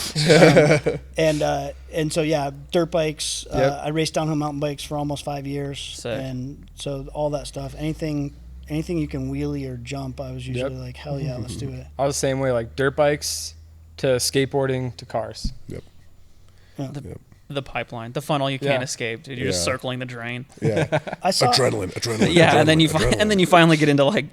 And so dirt bikes. I raced downhill mountain bikes for almost 5 years. Sick. And so all that stuff. Anything you can wheelie or jump, I was usually like, hell yeah, let's do it. I was the same way, like dirt bikes to skateboarding to cars. Yep. The pipeline, the funnel you can't escape, dude. You're just circling the drain. Yeah. I saw adrenaline. Yeah, and then you finally get into like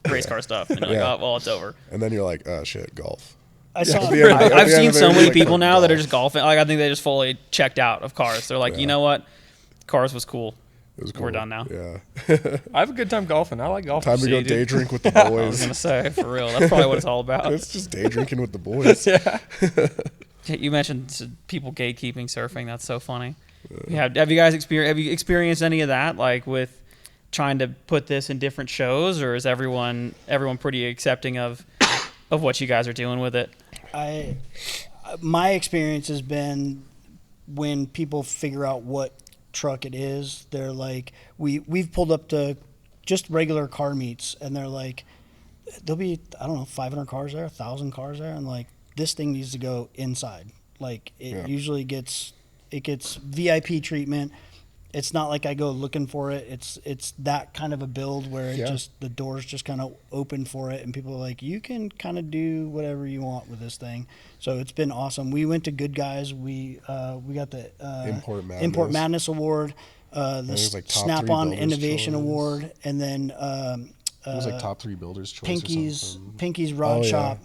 race car stuff, and you're like, oh well, it's over. And then you're like, oh shit, golf. I've seen so many people now that are just golfing. Like, I think they just fully checked out of cars. They're like, you know what, cars was cool. It was cool. We're done now. Yeah. I have a good time golfing. I like golfing. Time to go day drink with the boys. I was gonna say, for real, that's probably what it's all about. It's just day drinking with the boys. You mentioned people gatekeeping surfing. That's so funny. Have you guys experienced any of that, like with trying to put this in different shows, or is everyone pretty accepting of what you guys are doing with it? My experience has been when people figure out what truck it is, they're like, we've pulled up to just regular car meets, and they're like, there'll be 500 cars there, 1,000 cars there, and like, this thing needs to go inside. Like it usually gets VIP treatment. It's not like I go looking for it. It's that kind of a build where it just, the doors just kind of open for it, and people are like, you can kind of do whatever you want with this thing. So it's been awesome. We went to Good Guys. We got the Import Madness Award, the like Snap-on Innovation Award, and then it was like top 3 builders choice. Pinky's Rod Shop.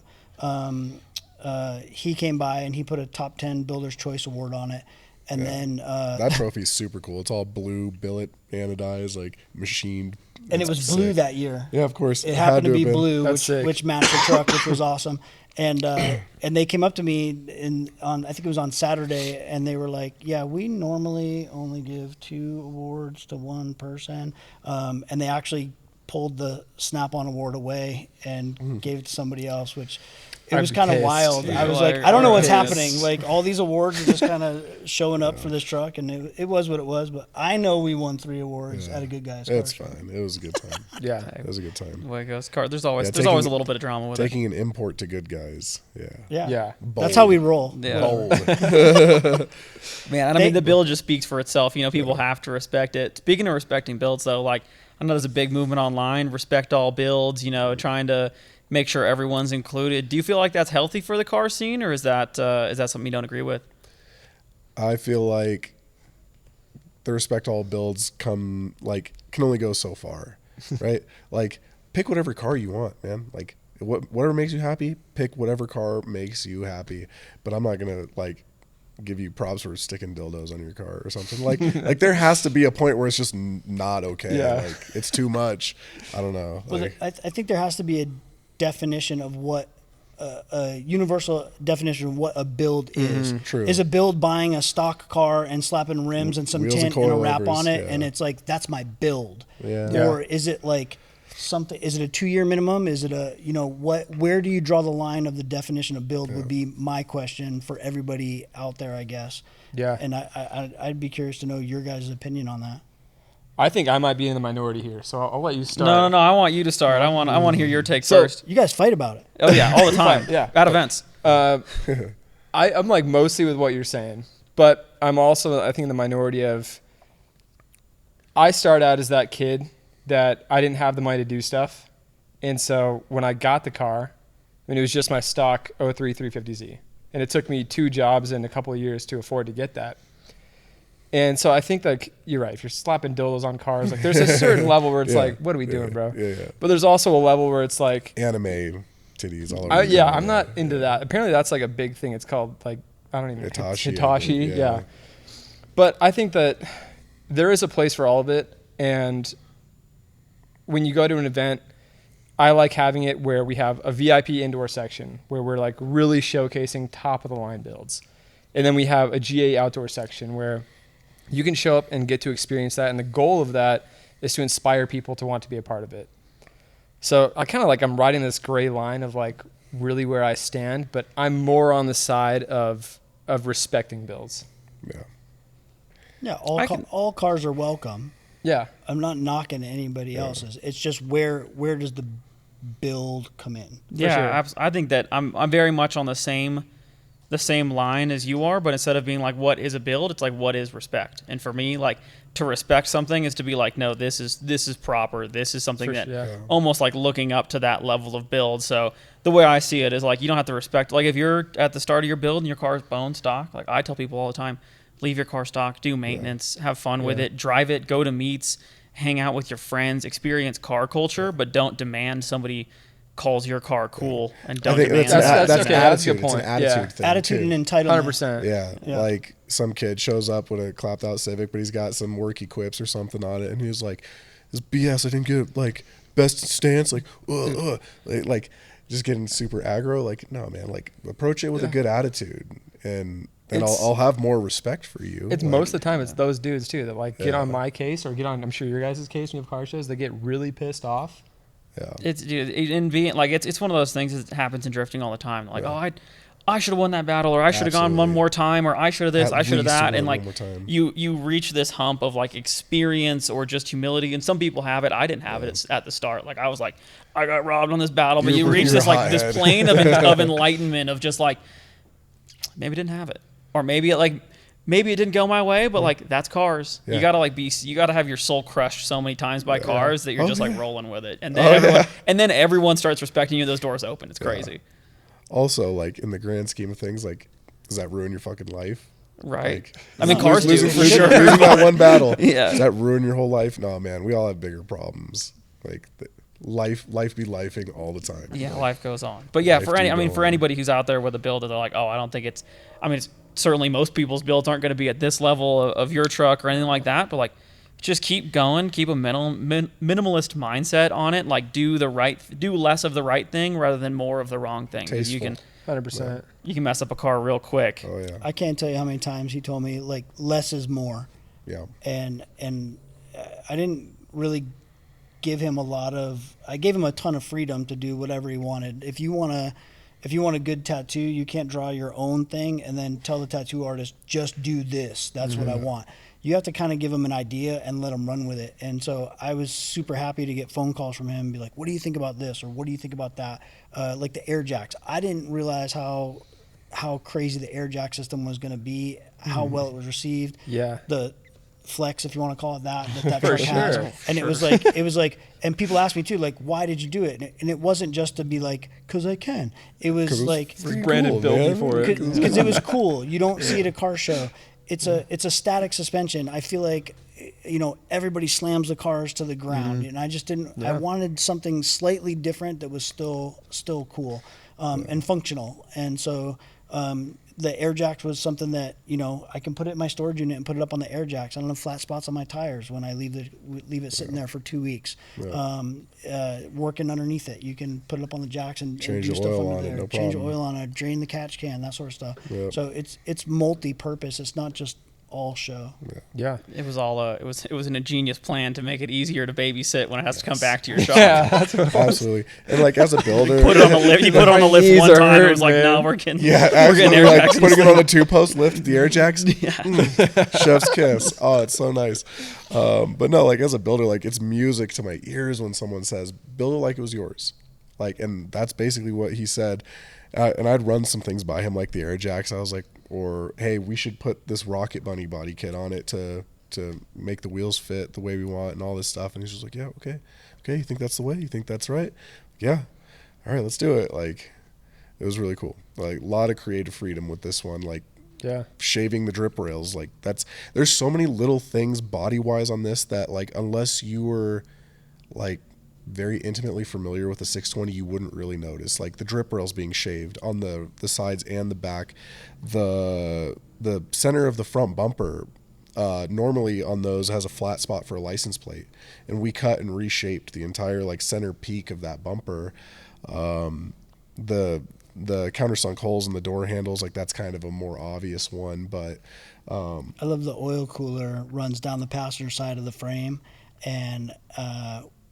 He came by and he put a top 10 Builder's Choice Award on it. And then that trophy is super cool. It's all blue billet anodized, like machined. And it was blue that year. Yeah, of course. It happened to be blue, which matched the truck, which was awesome. And they came up to me I think it was on Saturday, and they were like, "Yeah, we normally only give 2 awards to one person," and they actually pulled the Snap-on award away and gave it to somebody else, which. It was kind of wild. I was like, I don't know what's happening. Like, all these awards are just kind of showing up for this truck, and it was what it was. But I know we won 3 awards at a Good Guys. It's fine. It was a good time. It was a good time. The way it goes, there's always a little bit of drama with taking an import to Good Guys. Yeah. That's how we roll. Yeah. Bold. Man, I mean, the build just speaks for itself. You know, people have to respect it. Speaking of respecting builds, though, like, I know there's a big movement online, respect all builds, you know, trying to make sure everyone's included. Do you feel like that's healthy for the car scene, or is that something you don't agree with? I feel like the respect all builds can only go so far, right? Like, pick whatever car you want, man. Like, whatever makes you happy, pick whatever car makes you happy. But I'm not gonna like give you props for sticking dildos on your car or something. Like there has to be a point where it's just not okay. Yeah. Like, it's too much. I don't know. Well, Like, I think there has to be a definition of what a universal definition of what a build is. True. Is a build buying a stock car and slapping rims and some Wheels and tint and a wrap coilovers, on it, yeah. and it's like, that's my build? Yeah. Or is it like something? Is it a 2-year minimum? Is it a, you know, what? Where do you draw the line of the definition of build? Would be my question for everybody out there, I guess. Yeah. And I'd be curious to know your guys' opinion on that. I think I might be in the minority here, so I'll let you start. No. I want you to start. I want to hear your take So- first. You guys fight about it. Oh yeah, all the time. Yeah. At events. I'm like mostly with what you're saying, but I'm also, I think, in the minority of, I start out as that kid that I didn't have the money to do stuff. And so when I got the car, I mean, it was just my stock 03 350Z. And it took me 2 jobs and a couple of years to afford to get that. And so I think, like, you're right. If you're slapping dildos on cars, like, there's a certain level where it's Yeah. like, what are we doing, bro? Yeah. But there's also a level where it's like, Anime titties all over. yeah, I'm not into that. Apparently that's like a big thing. It's called, like, I don't even know. Hitachi, Hitachi, yeah. yeah. But I think that there is a place for all of it. And when you go to an event, I like having it where we have a VIP indoor section where we're like really showcasing top of the line builds. And then we have a GA outdoor section where you can show up and get to experience that. And the goal of that is to inspire people to want to be a part of it. So I kind of like, I'm riding this gray line of like really where I stand, but I'm more on the side of respecting builds. Yeah. Yeah, can- all cars are welcome. Yeah. I'm not knocking anybody else's. It's just where does the build come in? Yeah, sure. I think that I'm very much on the same line as you are, but instead of being like what is a build, it's like what is respect. And for me, like, to respect something is to be like, no, this is proper. This is something For that sure, yeah. almost like looking up to that level of build. So the way I see it is like, you don't have to respect, like, if you're at the start of your build and your car is bone stock, like I tell people all the time, leave your car stock, do maintenance, have fun with it, drive it, go to meets, hang out with your friends, experience car culture, but don't demand somebody calls your car cool and I don't think demand that's That's an okay. That's a attitude. good It's an point. attitude Yeah. thing. Attitude too. and entitlement. 100%. Yeah, Yeah. like some kid shows up with a clapped out Civic, but he's got some work equips or something on it, and he was like, "This BS. I didn't get like best stance." Like just getting super aggro. Like, no, man. Like, approach it with a good attitude, and I'll have more respect for you. It's Like, most of the time it's those dudes too that like get Yeah. on my case or get on, I'm sure your guys' case when you have car shows, they get really pissed off. Yeah. It's dude, in being like it's one of those things that happens in drifting all the time. Like, I should have won that battle, or I should have gone one Absolutely. more time, or I should have this, At I should have least that, win and one like more time. you reach this hump of like experience or just humility, and some people have it. I didn't have it at the start. Like I was like, I got robbed on this battle, but you You're- reach you're this like hot this head. plane of enlightenment of just like maybe didn't have it, or maybe it didn't go my way, but like that's cars. Yeah. You gotta have your soul crushed so many times by cars that you're Oh, just like yeah. rolling with it, and then everyone starts respecting you. Those doors open. It's crazy, Also, like, in the grand scheme of things, like, does that ruin your fucking life? right? Like, I mean, cars do losing, for sure. losing that one battle. Yeah. Does that ruin your whole life? No, man. We all have bigger problems. Like, life be lifing all the time. Yeah, life goes on. But yeah, Life for do go on. anybody who's out there with a build that they're like, oh, I don't think it's. I mean, it's certainly most people's builds aren't going to be at this level of your truck or anything like that. But like, just keep going, keep a minimalist mindset on it. Like, do less of the right thing rather than more of the wrong thing. 'Cause you Tasteful. can 100%. you can mess up a car real quick. Oh, yeah. I can't tell you how many times he told me like less is more, Yeah. and I didn't really give him I gave him a ton of freedom to do whatever he wanted. If you want a good tattoo, you can't draw your own thing and then tell the tattoo artist, just do this. That's what I want. You have to kind of give him an idea and let him run with it. And so I was super happy to get phone calls from him and be like, what do you think about this? Or what do you think about that? Like the air jacks. I didn't realize how how crazy the air jack system was going to be, how well it was received. Yeah. The flex, if you want to call it that For truck has. sure. And it was like, and people ask me too, like, why did you do it? And it wasn't just to be like, cause I can. It was like, Brandon cool, built man. me for it. because it was cool. You don't see it at a car show. It's a static suspension. I feel like, everybody slams the cars to the ground, and I just didn't. Yeah. I wanted something slightly different that was still cool and functional. And so the air jacks was something that I can put it in my storage unit and put it up on the air jacks. I don't have flat spots on my tires when I leave it sitting there for 2 weeks. Working underneath it, you can put it up on the jacks and Change do the stuff oil under on it, there. no Change the problem. oil on it, drain the catch can, that sort of stuff. Yep. So it's multi-purpose. It's not just all show. Yeah. It was all it was an ingenious plan to make it easier to babysit when it has to come back to your shop. Yeah, that's what Absolutely. And like as a builder, Put it on the lift. You put it on the lift knees one are time. It was hurting, like, man. no, we're getting yeah, we're getting actually air like jacks in putting this it on a 2-post lift, the air jacks. thing. Chef's kiss. Oh, it's so nice. But no, like as a builder, like it's music to my ears when someone says, build it like it was yours. Like, and that's basically what he said. And I'd run some things by him, like the air jacks. I was like, or, hey, we should put this Rocket Bunny body kit on it to make the wheels fit the way we want and all this stuff. And he's just like, yeah, okay. You think that's the way? You think that's right? Yeah. All right, let's do it. Like, it was really cool. Like, a lot of creative freedom with this one. Like, Yeah. shaving the drip rails, like there's so many little things body wise on this that like unless you were like very intimately familiar with the 620, you wouldn't really notice. Like the drip rails being shaved on the sides and the back, the center of the front bumper normally on those has a flat spot for a license plate, and we cut and reshaped the entire like center peak of that bumper. The countersunk holes in the door handles, like that's kind of a more obvious one, but I love the oil cooler runs down the passenger side of the frame, and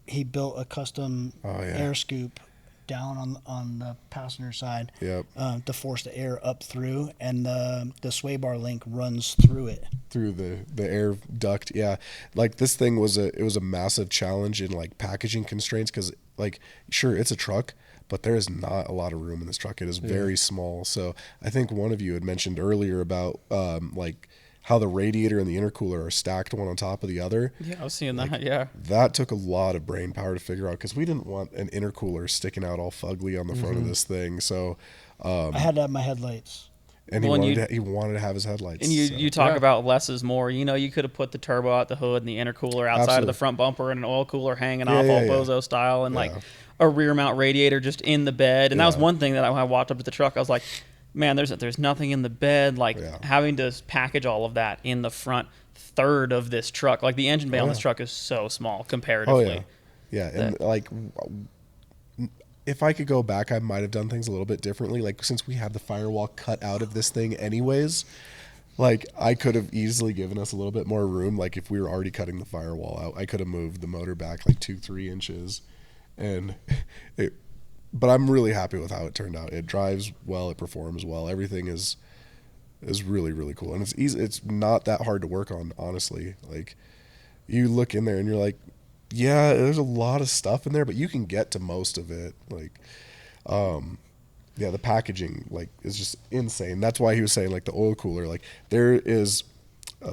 he built a custom air scoop down on the passenger side to force the air up through, and the sway bar link runs through it. Through the air duct. Yeah. Like this thing was a massive challenge in like packaging constraints, because like sure it's a truck, but there is not a lot of room in this truck. It is very small. So I think one of you had mentioned earlier about like how the radiator and the intercooler are stacked one on top of the other. Yeah, I was seeing that. Yeah. That took a lot of brain power to figure out, because we didn't want an intercooler sticking out all fugly on the front of this thing. So I had to have my headlights. and Well, he wanted to have his headlights. And you, so. you talk Yeah. about less is more. You could have put the turbo out the hood and the intercooler outside of Absolutely. the front bumper and an oil cooler hanging Yeah, off yeah, all yeah. bozo style, and like Yeah. a rear mount radiator just in the bed. And that was Yeah. one thing that when I walked up to the truck, I was like, man, there's nothing in the bed. Like Yeah. having to package all of that in the front third of this truck. Like the engine bay on this yeah. truck is so small Oh comparatively. yeah, and like if I could go back, I might have done things a little bit differently. Like since we had the firewall cut out of this thing anyways, like I could have easily given us a little bit more room. Like if we were already cutting the firewall out, I could have moved the motor back like 2-3 inches, and it. But I'm really happy with how it turned out. It drives well, it performs well. Everything is really, really cool, and it's easy. It's not that hard to work on, honestly. Like you look in there and you're like, yeah, there's a lot of stuff in there, but you can get to most of it. Like, yeah, the packaging like is just insane. That's why he was saying like the oil cooler. Like there is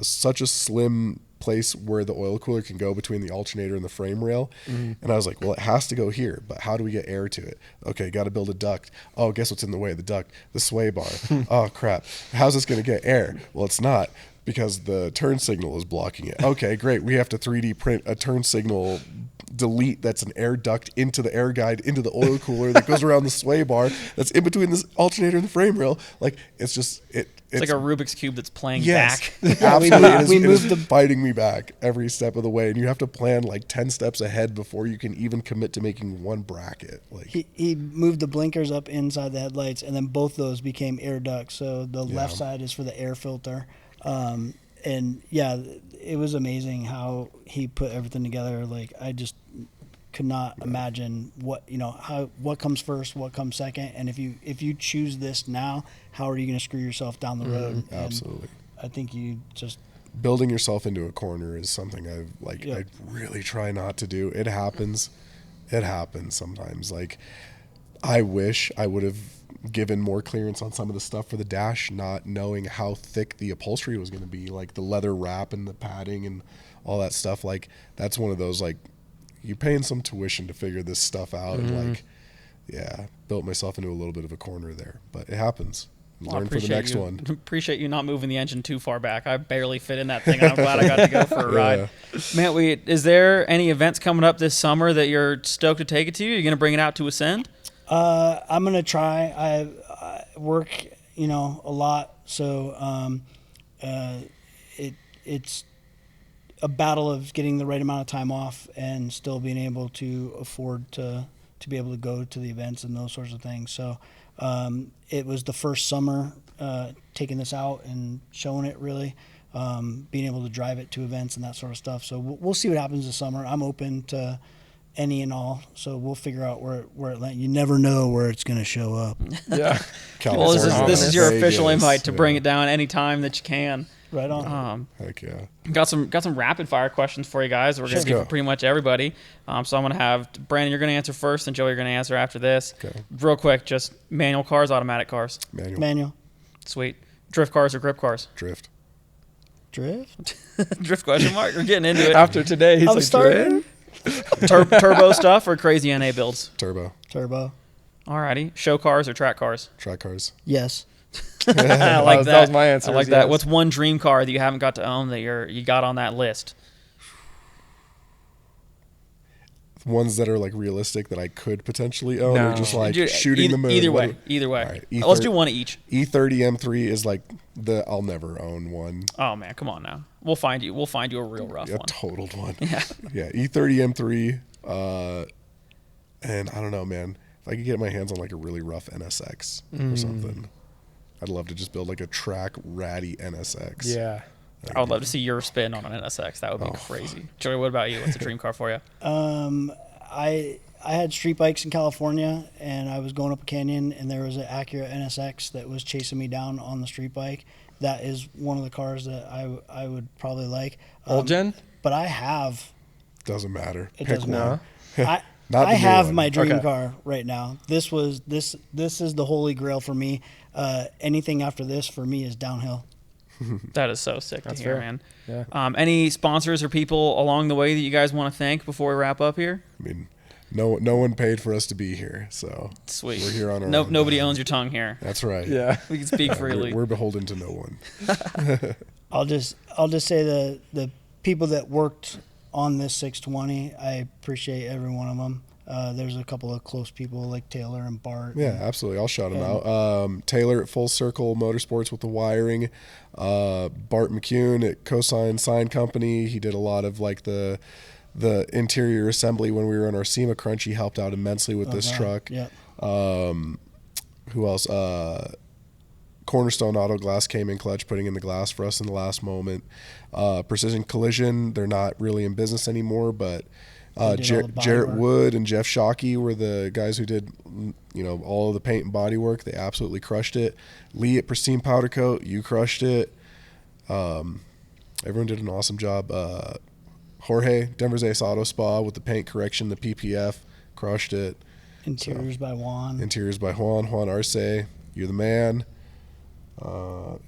such a slim place where the oil cooler can go between the alternator and the frame rail. And I was like, well, it has to go here, but how do we get air to it? Okay, got to build a duct. Oh, guess what's in the way of the duct? The sway bar. Oh crap, how's this going to get air? Well, it's not, because the turn signal is blocking it. Okay, great, we have to 3D print a turn signal delete that's an air duct into the air guide into the oil cooler that goes around the sway bar that's in between this alternator and the frame rail. Like it's just It's like a Rubik's Cube that's playing yes, back. absolutely. we It is moved biting me back every step of the way, and you have to plan like 10 steps ahead before you can even commit to making one bracket. Like He moved the blinkers up inside the headlights, and then both those became air ducts. So the left side is for the air filter. And yeah, it was amazing how he put everything together. Like I just could not imagine what comes first, what comes second, and if you choose this now, how are you going to screw yourself down the road? And absolutely. I think you just Building yourself into a corner is something I really try not to do. It happens sometimes. Like I wish I would have given more clearance on some of the stuff for the dash, not knowing how thick the upholstery was going to be, like the leather wrap and the padding and all that stuff. Like that's one of those, like, you're paying some tuition to figure this stuff out. And like, yeah, built myself into a little bit of a corner there, but it happens. Learn for the next one. Appreciate you not moving the engine too far back. I barely fit in that thing. I'm glad I got to go for a ride. Man, is there any events coming up this summer that you're stoked to take it to? Are you going to bring it out to Ascend? I'm gonna try. I work, a lot, so it's a battle of getting the right amount of time off and still being able to afford to be able to go to the events and those sorts of things. So it was the first summer taking this out and showing it, really, being able to drive it to events and that sort of stuff. So we'll see what happens this summer. I'm open to any and all, so we'll figure out where it lands. You never know where it's going to show up. Yeah. Well, this is your official invite to bring it down anytime that you can. Right on. Heck yeah. Got some rapid fire questions for you guys. We're going to give for pretty much everybody. So I'm going to have Brandon, you're going to answer first, and Joey, you're going to answer after this. Okay. Real quick, just manual cars, automatic cars. Manual. Sweet. Drift cars or grip cars? Drift. Drift question mark? We're getting into it. After today, he's I'm like, starting. Turbo stuff or crazy NA builds? Turbo. Alrighty. Show cars or track cars? Track cars. Yes. I like that. That was my answer. I like that. What's one dream car that you haven't got to own that you got on that list? Ones that are like realistic that I could potentially own, or just like shooting the moon. Either way. Right, let's do one each. E30 M3 is like I'll never own one. Oh man, come on now. We'll find you a real rough one. A totaled one. Yeah. Yeah. E30 M3. And I don't know, man. If I could get my hands on like a really rough NSX or something, I'd love to just build like a track ratty NSX. Yeah. I would love to see your spin on an NSX. That would be crazy. Joey, what about you? What's a dream car for you? I had street bikes in California, and I was going up a canyon, and there was an Acura NSX that was chasing me down on the street bike. That is one of the cars that I would probably like. Old gen? But I have. Doesn't matter. It Pick doesn't one. matter. I have my dream car right now. This is the holy grail for me. Anything after this for me is downhill. That is so sick to hear, man. Yeah. Any sponsors or people along the way that you guys want to thank before we wrap up here? I mean, no one paid for us to be here, so sweet. We're here on our own. Nobody owns your tongue here. That's right. Yeah. We can speak freely. We're beholden to no one. I'll just say the people that worked on this 620, I appreciate every one of them. There's a couple of close people like Taylor and Bart. Yeah, absolutely. I'll shout them out. Taylor at Full Circle Motorsports with the wiring. Bart McCune at Cosign Sign Company. He did a lot of like the interior assembly when we were in our SEMA crunch. He helped out immensely with this truck. Yeah. Who else? Cornerstone Auto Glass came in clutch, putting in the glass for us in the last moment. Precision Collision, they're not really in business anymore, but Jarrett Wood and Jeff Shockey were the guys who did, all of the paint and body work. They absolutely crushed it. Lee at Pristine Powder Coat, you crushed it. Everyone did an awesome job. Jorge, Denver's Ace Auto Spa with the paint correction, the PPF, crushed it. Interiors by Juan. Juan Arce, you're the man.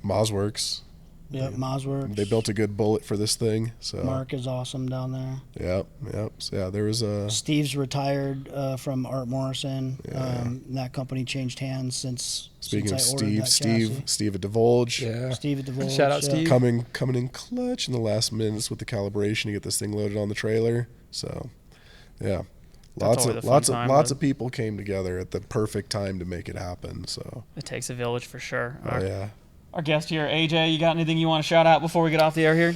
Missile Works. Yep, Missile Works. They built a good bullet for this thing. So Mark is awesome down there. Yep. So yeah, there was a. Steve's retired from Art Morrison. Yeah. That company changed hands since. Speaking of since I ordered Steve at Divulge. Yeah. Steve at Divulge. Shout out Steve. Coming in clutch in the last minutes with the calibration to get this thing loaded on the trailer. So, yeah. Lots of people came together at the perfect time to make it happen. So it takes a village for sure. Yeah. Our guest here, AJ, you got anything you want to shout out before we get off the air here?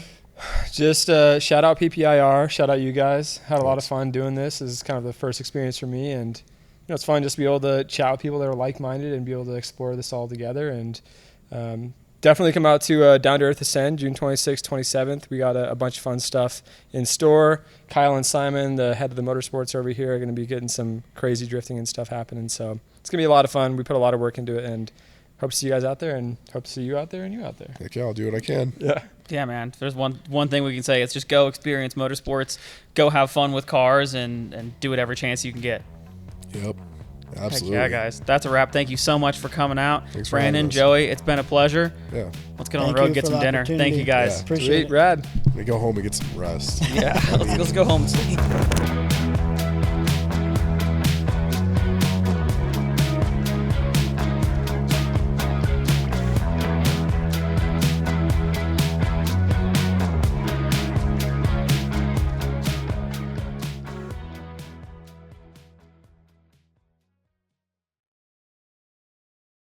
Just shout out PPIR, shout out you guys. Had a lot of fun doing this. This is kind of the first experience for me, and it's fun just to be able to chat with people that are like-minded and be able to explore this all together. And definitely come out to Down to Earth Ascend, June 26th, 27th. We got a bunch of fun stuff in store. Kyle and Simon, the head of the motorsports over here, are going to be getting some crazy drifting and stuff happening. So it's going to be a lot of fun. We put a lot of work into it, and hope to see you guys out there, and hope to see you out there and you out there. Heck yeah, I'll do what I can. Yeah, man. If there's one thing we can say, it's just go experience motorsports, go have fun with cars, and do it every chance you can get. Yep. Absolutely. Heck yeah, guys. That's a wrap. Thank you so much for coming out. Thanks for having Brandon, us. Joey, it's been a pleasure. Yeah. Let's get on Thank the road, you get for some the dinner. Thank you, opportunity. guys. Appreciate Sweet, it. rad. We go home and get some rest. Yeah, let's go home and sleep.